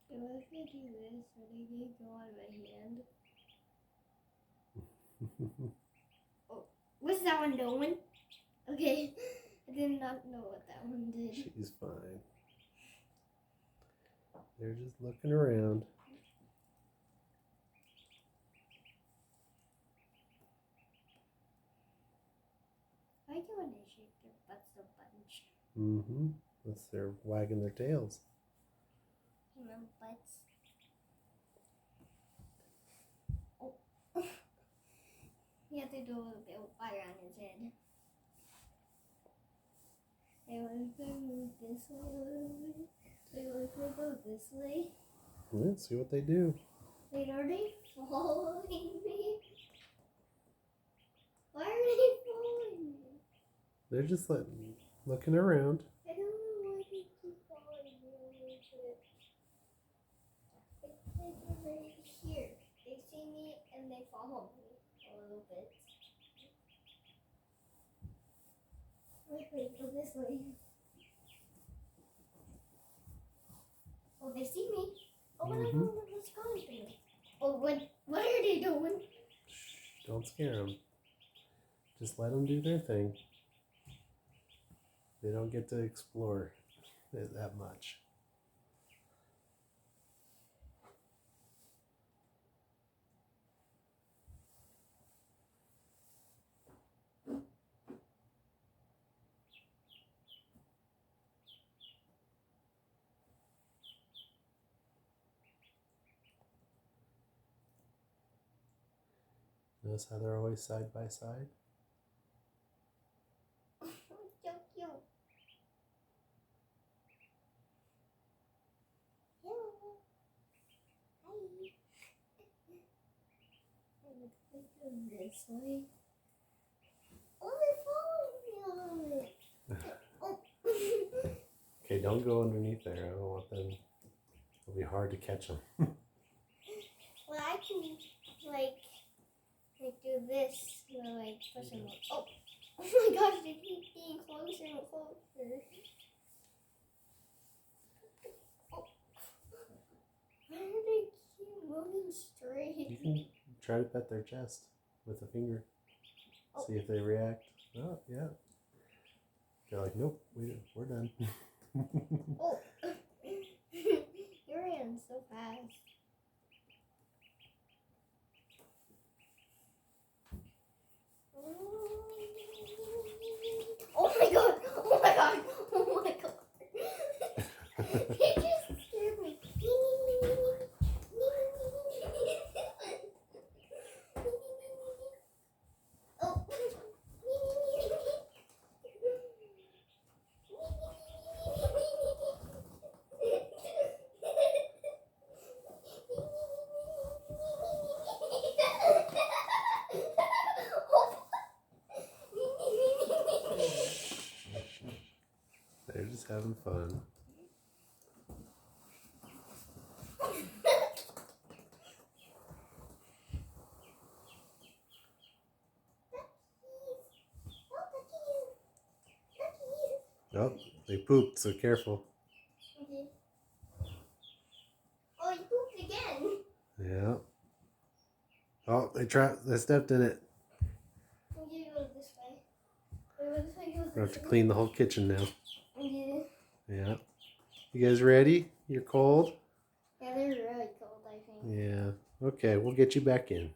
So if I do this, are they going to go on my hand? Oh, what's that one doing? Okay, I did not know what that one did. She's fine. They're just looking around. I like it when they shake their butts a bunch. Mm-hmm. Unless they're wagging their tails. And then butts. Oh. You have to do a little bit of fire on his head. Hey, what if I move this way a little bit? Wait, what if I go this way? Let's see what they do. Wait, are they following me? Why are they following me? They're just looking around. I don't know why they keep following me a little bit. It's like they're right here. They see me and they follow me a little bit. Wait, go this way. Oh, they see me. Oh, what's going through? Oh, what are they doing? Shh, don't scare them. Just let them do their thing. They don't get to explore it that much. Notice how they're always side by side? So cute. Hello. Hi. Let's go this way. Oh, they're following me. Oh. Okay, don't go underneath there. I don't want them. It'll be hard to catch them. Well, I can like do this, like push them up. Oh my gosh, they keep getting closer and closer. Oh. Why do they keep moving straight? You can try to pet their chest with a finger. Oh. See if they react. Oh, yeah. They're like, nope, we're done. Oh. You ran so fast. Oh my god! Oh my god! Oh my god! It just scared me. Oh. They're just having fun. Oh, they pooped, so careful. Okay. Oh, you pooped again. Yeah. Oh, they stepped in it. You go this way. Wait, what if I go this We have to way? clean the whole kitchen now. Yeah. Yeah. You guys ready? You're cold? Yeah, they're really cold, I think. Yeah. Okay, we'll get you back in.